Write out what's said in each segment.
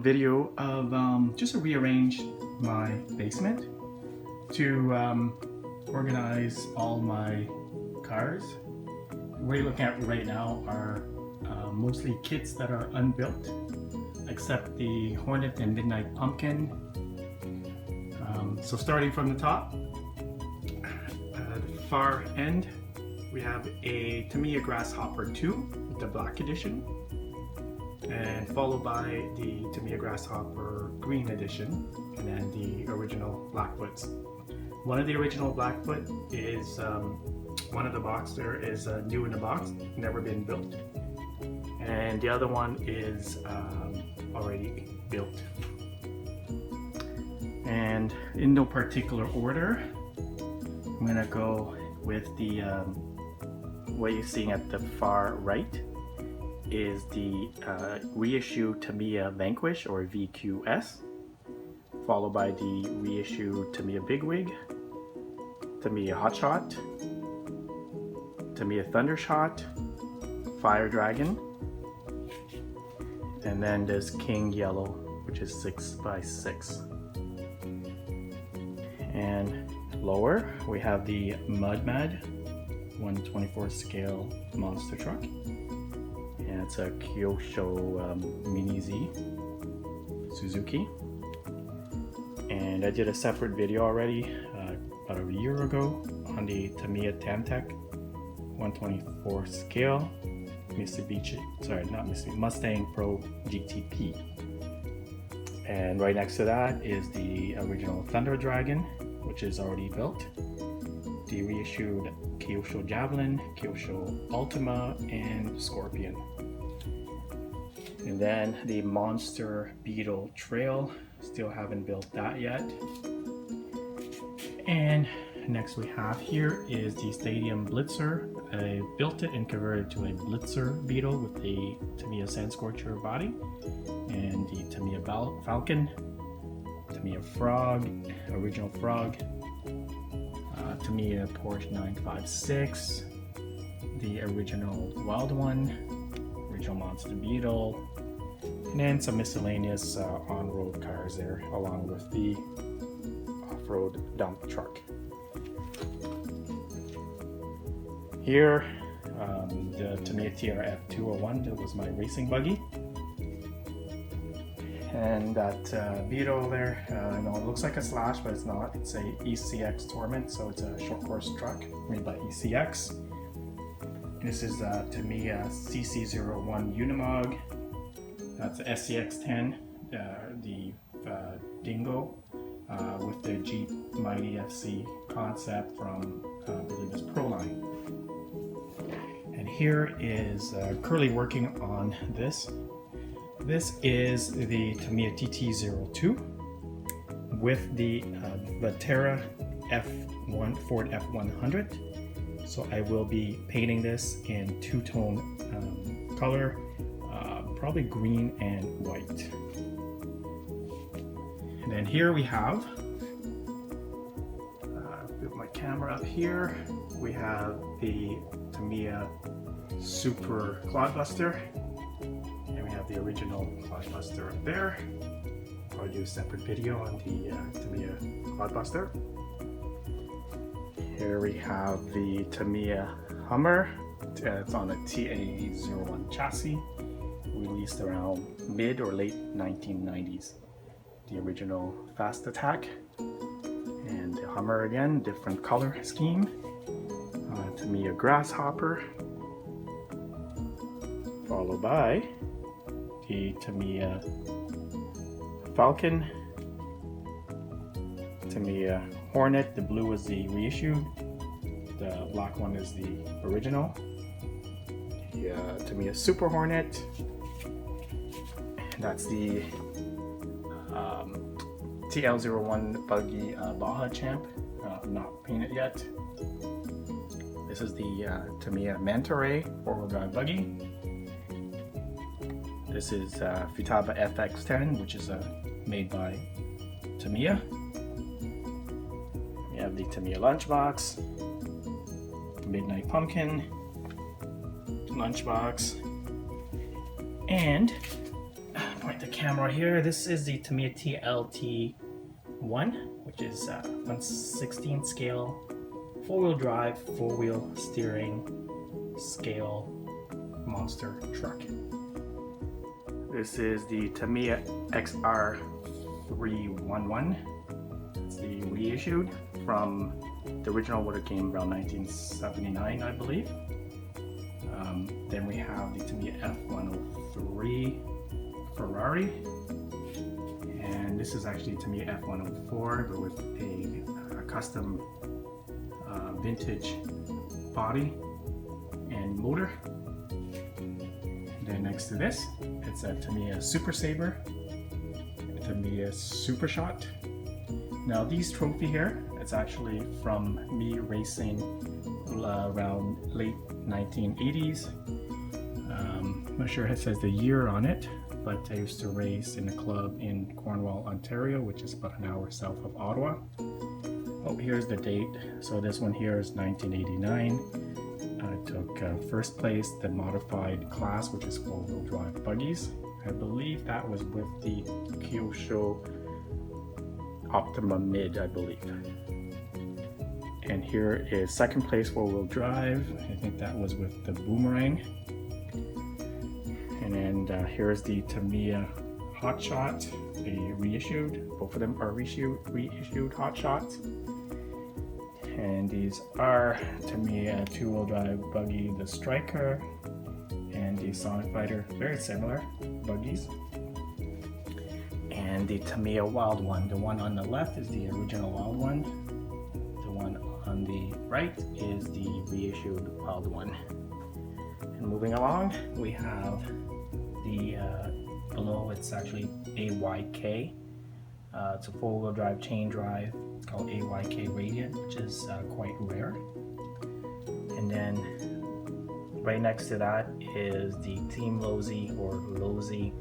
video of just to rearrange my basement to organize all my cars. What you're looking at right now are mostly kits that are unbuilt, except the Hornet and Midnight Pumpkin. So starting from the top, at the far end, we have a Tamiya Grasshopper 2 with the black edition, and followed by the Tamiya Grasshopper Green edition, and then the original Blackfoots. One of the original Blackfoot is one of the box there is new in the box, never been built, and the other one is already built. And in no particular order, I'm gonna go with the what you're seeing at the far right is the reissue Tamiya Vanquish or VQS, followed by the reissue Tamiya Bigwig, Tamiya Hotshot, Tamiya Thundershot, Fire Dragon, and then there's King Yellow, which is 6x6. And lower we have the Mud 124 scale monster truck, and it's a Kyosho Mini Z Suzuki. And I did a separate video already about a year ago on the Tamiya Tamtec 124 scale Mustang Pro GTP. And right next to that is the original Thunder Dragon, which is already built, the reissued Kyosho Javelin, Kyosho Ultima, and Scorpion. And then the Monster Beetle Trail, still haven't built that yet. And next we have here is the Stadium Blitzer. I built it and converted it to a Blitzer Beetle with the Tamiya Sandscorcher body, and the Tamiya Falcon, Tamiya Frog, original Frog, Tamiya Porsche 956, the original Wild One, original Monster Beetle, and then some miscellaneous on-road cars there, along with the off-road dump truck. Here, the Tamiya TRF 201, that was my racing buggy. And that Beetle there, no, it looks like a Slash, but it's not. It's a ECX Torment, so it's a short course truck made by ECX. This is Tamiya CC01 Unimog. That's a SCX10, the Dingo, with the Jeep Mighty FC concept from, I believe it's Proline. And here is currently working on this. This is the Tamiya TT02 with the Vatera F1 Ford F100. So I will be painting this in two-tone color, probably green and white. And then here we have, put my camera up here, we have the Tamiya Super Clodbuster. And we have the original Clodbuster up there. I'll do a separate video on the Tamiya Clodbuster. Here we have the Tamiya Hummer. It's on a TA01 chassis, released around mid or late 1990s. The original Fast Attack. And the Hummer again, different color scheme. Tamiya Grasshopper. Followed by the Tamiya Falcon, Tamiya Hornet, the blue is the reissue, the black one is the original, the Tamiya Super Hornet, and that's the TL01 buggy Baja Champ, not painted yet. This is the Tamiya Manta Ray 4-wheel drive buggy. This is Futaba FX10, which is made by Tamiya. We have the Tamiya Lunchbox, Midnight Pumpkin, Lunchbox, and point point the camera here. This is the Tamiya TLT1, which is 1/16 scale, 4-wheel drive, 4-wheel steering scale monster truck. This is the Tamiya XR311. It's the reissued from the original would have came around 1979, I believe. Then we have the Tamiya F103 Ferrari, and this is actually Tamiya F104 but with a custom vintage body and motor. And then next to this, it's a Tamiya Super Saber, a Tamiya Super Shot. Now these trophy here, it's actually from me racing around late 1980s. I'm not sure it says the year on it, but I used to race in a club in Cornwall, Ontario, which is about an hour south of Ottawa. Oh, here's the date. So this one here is 1989. I took first place, the modified class, which is 4-wheel drive buggies. I believe that was with the Kyosho Optima Mid, I believe. And here is second place 4-wheel drive. I think that was with the Boomerang. And then here's the Tamiya Hot Shot, the reissued. Both of them are reissued Hot Shots. And these are Tamiya 2-wheel drive buggy, the Striker, and the Sonic Fighter, very similar buggies. And the Tamiya Wild One. The one on the left is the original Wild One. The one on the right is the reissued Wild One. And moving along, we have the below, it's actually AYK. It's a 4-wheel drive chain drive. It's called AYK Radiant, which is quite rare. And then right next to that is the Team Losi or Losi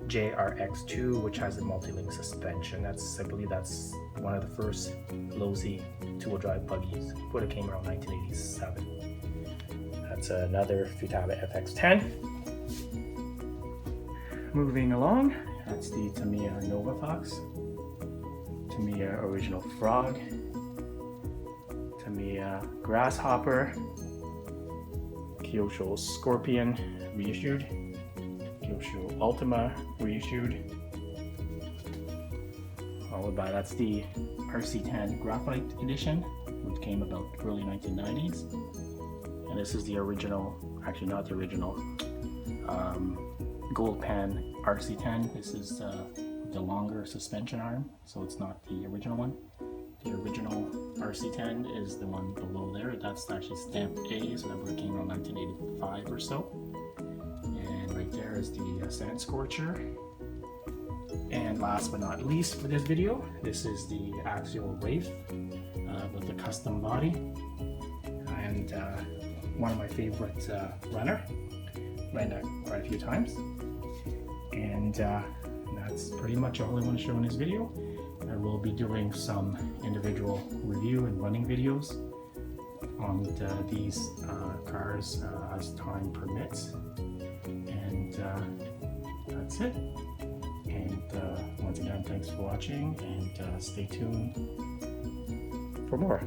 JRX2, which has a multi-link suspension. That's, I believe that's one of the first Losi 2-wheel drive buggies. Would have came around 1987. That's another Futaba FX10. Moving along, that's the Tamiya Nova Fox, Tamiya Original Frog, Tamiya Grasshopper, Kyosho Scorpion reissued, Kyosho Ultima reissued, followed by that's the RC10 Graphite Edition, which came about early 1990s. And this is the original, actually not the original, Gold Pan RC10. This is the longer suspension arm, so it's not the original one. The original RC10 is the one below there. That's actually stamped A, so that would have came around 1985 or so. And right there is the Sand Scorcher. And last but not least for this video, this is the Axial Wraith with the custom body. And one of my favorite runner. Ran that quite a few times. And that's pretty much all I want to show in this video. I will be doing some individual review and running videos on these cars as time permits. And that's it. And once again, thanks for watching, and stay tuned for more.